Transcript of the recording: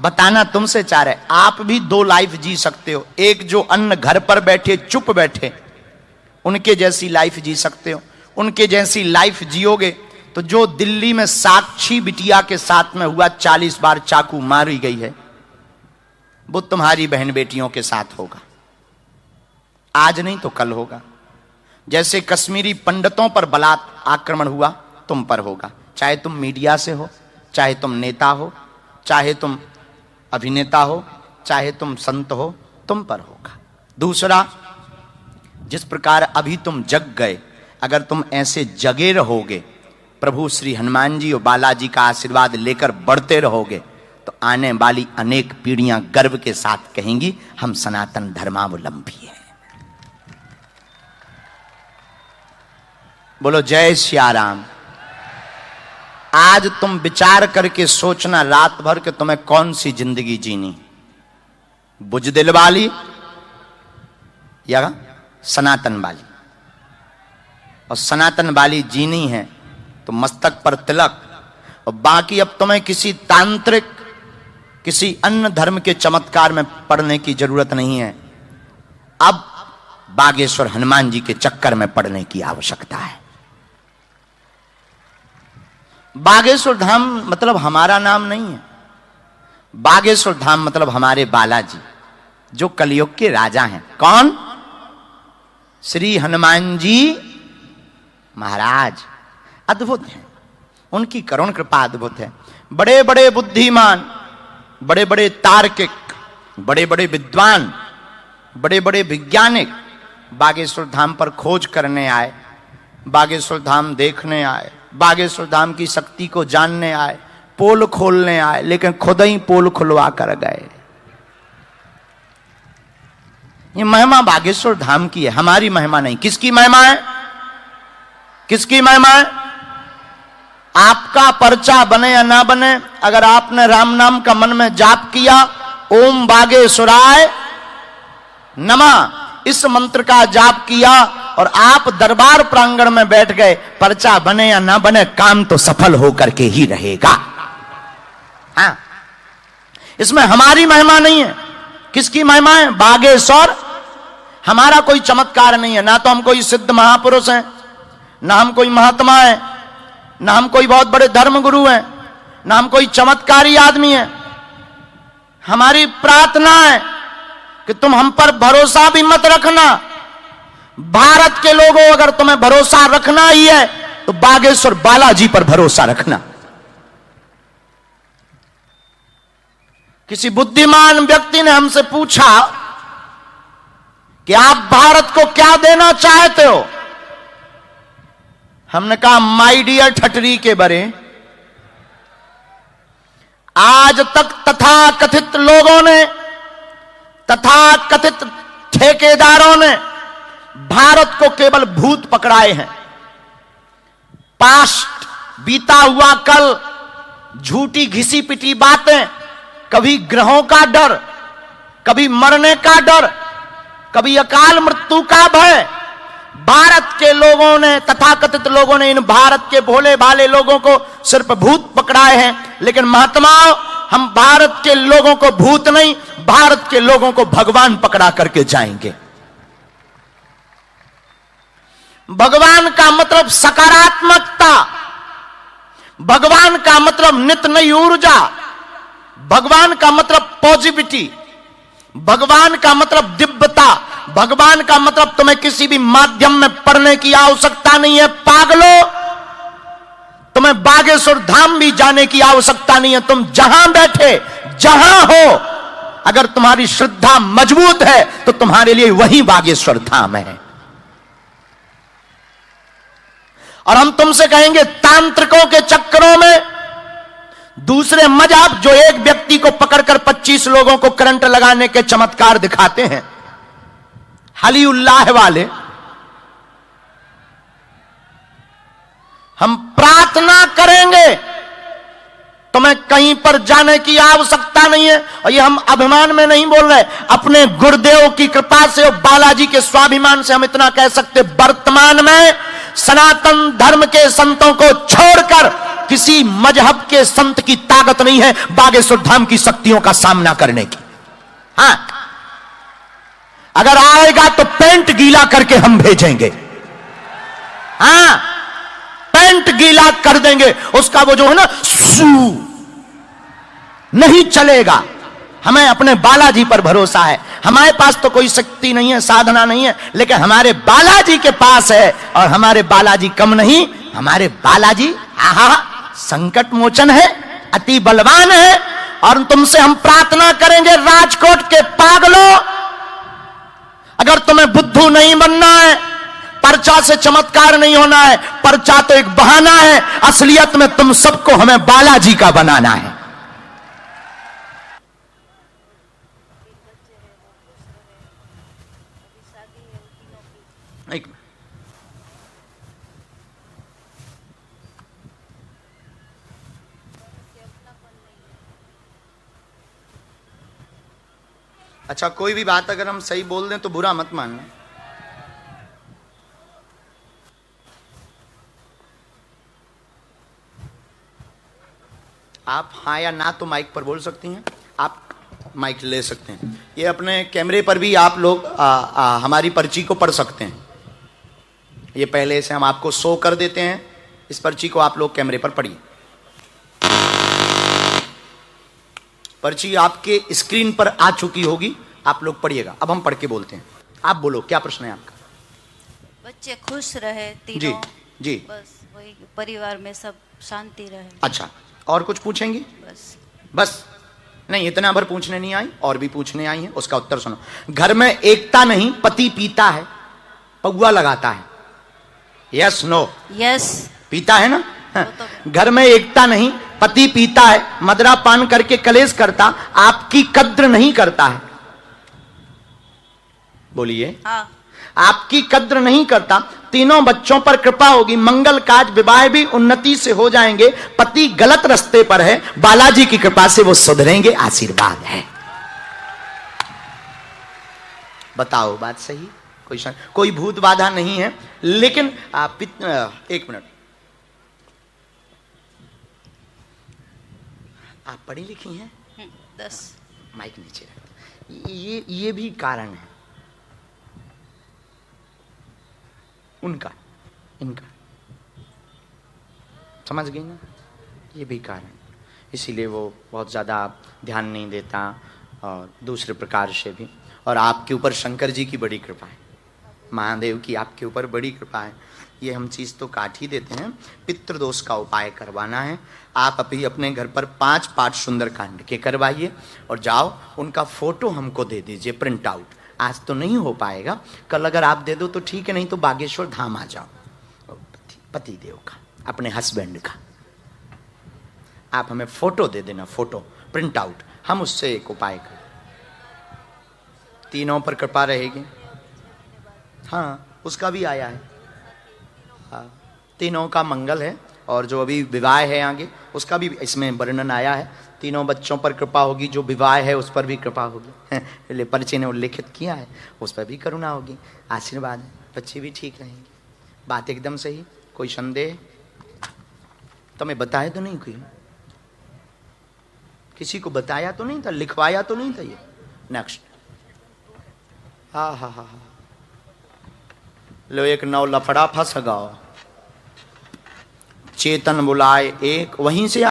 बताना तुमसे चाह रहे, आप भी दो लाइफ जी सकते हो। एक जो अन्न घर पर बैठे चुप बैठे, उनके जैसी लाइफ जी सकते हो। उनके जैसी लाइफ जियोगे तो जो दिल्ली में साक्षी बिटिया के साथ में हुआ 40 बार चाकू मारी गई है, वो तुम्हारी बहन बेटियों के साथ होगा। आज नहीं तो कल होगा। जैसे कश्मीरी पंडितों पर बलात् आक्रमण हुआ, तुम पर होगा। चाहे तुम मीडिया से हो, चाहे तुम नेता हो, चाहे तुम अभिनेता हो, चाहे तुम संत हो, तुम पर होगा। दूसरा, जिस प्रकार अभी तुम जग गए, अगर तुम ऐसे जगे रहोगे, प्रभु श्री हनुमान जी और बालाजी का आशीर्वाद लेकर बढ़ते रहोगे, तो आने वाली अनेक पीढ़ियां गर्व के साथ कहेंगी हम सनातन धर्मावलंबी हैं। बोलो जय श्री राम। आज तुम विचार करके सोचना रात भर के तुम्हें कौन सी जिंदगी जीनी, बुजदिल वाली या सनातन वाली। और सनातन वाली जीनी है तो मस्तक पर तिलक, और बाकी अब तुम्हें किसी तांत्रिक, किसी अन्य धर्म के चमत्कार में पड़ने की जरूरत नहीं है। अब बागेश्वर हनुमान जी के चक्कर में पड़ने की आवश्यकता है। बागेश्वर धाम मतलब हमारा नाम नहीं है। बागेश्वर धाम मतलब हमारे बालाजी, जो कलयुग के राजा हैं। कौन? श्री हनुमान जी महाराज। अद्भुत हैं, उनकी करुण कृपा अद्भुत है। बड़े बड़े बुद्धिमान, बड़े बड़े तार्किक, बड़े बड़े विद्वान, बड़े बड़े वैज्ञानिक बागेश्वर धाम पर खोज करने आए, बागेश्वर धाम देखने आए, बागेश्वर धाम की शक्ति को जानने आए, पोल खोलने आए, लेकिन खुद ही पोल खुलवा कर गए। ये महिमा बागेश्वर धाम की है, हमारी महिमा नहीं। किसकी महिमा है? किसकी महिमा है? आपका पर्चा बने या ना बने, अगर आपने राम नाम का मन में जाप किया, ओम बागेश्वराय नमः, इस मंत्र का जाप किया और आप दरबार प्रांगण में बैठ गए, पर्चा बने या ना बने, काम तो सफल होकर के ही रहेगा। हाँ, इसमें हमारी महिमा नहीं है। किसकी महिमा है? बागेश्वर। हमारा कोई चमत्कार नहीं है, ना तो हम कोई सिद्ध महापुरुष हैं, ना हम कोई महात्मा है, ना हम कोई बहुत बड़े धर्मगुरु हैं, ना हम कोई चमत्कारी आदमी है। हमारी प्रार्थना है कि तुम हम पर भरोसा भी मत रखना। भारत के लोगों, अगर तुम्हें भरोसा रखना ही है तो बागेश्वर बालाजी पर भरोसा रखना। किसी बुद्धिमान व्यक्ति ने हमसे पूछा कि आप भारत को क्या देना चाहते हो? हमने कहा माय डियर ठटरी के बरे, आज तक तथाकथित लोगों ने, तथाकथित ठेकेदारों ने भारत को केवल भूत पकड़ाए हैं। पास्ट, बीता हुआ कल, झूठी घिसी पिटी बातें, कभी ग्रहों का डर, कभी मरने का डर, कभी अकाल मृत्यु का भय। भारत के लोगों ने, तथाकथित लोगों ने इन भारत के भोले भाले लोगों को सिर्फ भूत पकड़ाए हैं। लेकिन महात्माओं, हम भारत के लोगों को भूत नहीं, भारत के लोगों को भगवान पकड़ा करके जाएंगे। भगवान का मतलब सकारात्मकता, भगवान का मतलब नित्य नई ऊर्जा, भगवान का मतलब पॉजिटिविटी, भगवान का मतलब दिव्यता, भगवान का मतलब तुम्हें किसी भी माध्यम में पढ़ने की आवश्यकता नहीं है पागलो। तुम्हें बागेश्वर धाम भी जाने की आवश्यकता नहीं है। तुम जहां बैठे, जहां हो, अगर तुम्हारी श्रद्धा मजबूत है तो तुम्हारे लिए वही बागेश्वर धाम है। और हम तुमसे कहेंगे, तांत्रिकों के चक्करों में, दूसरे मजहब जो एक व्यक्ति को पकड़कर 25 लोगों को करंट लगाने के चमत्कार दिखाते हैं, हलीउल्लाह वाले, हम प्रार्थना करेंगे, तुम्हें कहीं पर जाने की आवश्यकता नहीं है। और ये हम अभिमान में नहीं बोल रहे, अपने गुरुदेव की कृपा से और बालाजी के स्वाभिमान से हम इतना कह सकते, वर्तमान में सनातन धर्म के संतों को छोड़कर किसी मजहब के संत की ताकत नहीं है बागेश्वर धाम की शक्तियों का सामना करने की। हां, अगर आएगा तो पेंट गीला करके हम भेजेंगे। हां, पेंट गीला कर देंगे, उसका वो जो है ना सू नहीं चलेगा। हमें अपने बालाजी पर भरोसा है। हमारे पास तो कोई शक्ति नहीं है, साधना नहीं है, लेकिन हमारे बालाजी के पास है। और हमारे बालाजी कम नहीं, हमारे बालाजी आहा संकट मोचन है, अति बलवान है। और तुमसे हम प्रार्थना करेंगे, राजकोट के पागलों, अगर तुम्हें बुद्धू नहीं बनना है, पर्चा से चमत्कार नहीं होना है, पर्चा तो एक बहाना है, असलियत में तुम सबको हमें बालाजी का बनाना है। एक अच्छा, कोई भी बात अगर हम सही बोल दें तो बुरा मत मानना। आप हाँ या ना तो माइक पर बोल सकती हैं, आप माइक ले सकते हैं। ये अपने कैमरे पर भी आप लोग हमारी पर्ची को पढ़ सकते हैं। ये पहले से हम आपको शो कर देते हैं, इस पर्ची को आप लोग कैमरे पर पढ़िए। पर्ची आपके स्क्रीन पर आ चुकी होगी, आप लोग पढ़िएगा। अब हम पढ़ के बोलते हैं। आप बोलो, क्या प्रश्न है आपका? बच्चे खुश रहे तीनों, जी बस वही, परिवार में सब शांति रहे। अच्छा, और कुछ पूछेंगी? बस नहीं, इतना भर पूछने नहीं आई, और भी पूछने आई है, उसका उत्तर सुनो। घर में एकता नहीं, पति पीता है, पौआ लगाता है। Yes no? यस, पीता है ना। तो घर में एकता नहीं, पति पीता है, मदरा पान करके कलेश करता, आपकी कद्र नहीं करता है। बोलिए। हाँ। आपकी कद्र नहीं करता, तीनों बच्चों पर कृपा होगी, मंगल काज विवाह भी उन्नति से हो जाएंगे, पति गलत रास्ते पर है, बालाजी की कृपा से वो सुधरेंगे, आशीर्वाद है। बताओ बात सही? कोई भूत बाधा नहीं है। लेकिन एक मिनट, आप पढ़ी लिखी हैं? 10। माइक नीचे रख। ये भी कारण है उनका, इनका, समझ गई ना? ये भी कारण, इसीलिए वो बहुत ज़्यादा ध्यान नहीं देता, और दूसरे प्रकार से भी। और आपके ऊपर शंकर जी की बड़ी कृपा है, महादेव की आपके ऊपर बड़ी कृपा है। ये हम चीज़ तो काट ही देते हैं। पितृदोष का उपाय करवाना है, आप अभी अपने घर पर 5 पाठ सुंदरकांड के करवाइए, और जाओ उनका फोटो हमको दे दीजिए प्रिंट आउट। आज तो नहीं हो पाएगा, कल अगर आप दे दो तो ठीक है, नहीं तो बागेश्वर धाम आ जाओ। पति देव का, अपने हस्बैंड का आप हमें फोटो दे देना, फोटो प्रिंट आउट, हम उससे एक उपाय कर, तीनों पर कृपा रहेगी। हाँ, उसका भी आया है। हाँ, तीनों का मंगल है, और जो अभी विवाह है आगे उसका भी इसमें वर्णन आया है। तीनों बच्चों पर कृपा होगी, जो विवाह है उस पर भी कृपा होगी। पर्चे ने उल्लेखित किया है, उस पर भी करुणा होगी, आशीर्वाद है, बच्चे भी ठीक रहेंगे। बात एकदम सही। कोई संदेह? तुम्हें बताया तो नहीं, कोई किसी को बताया तो नहीं था, लिखवाया तो नहीं था ये? नेक्स्ट। हाँ हाँ हाँ हाँ, लो एक नौ लफड़ा फंस गाओ, चेतन बुलाए एक, वहीं से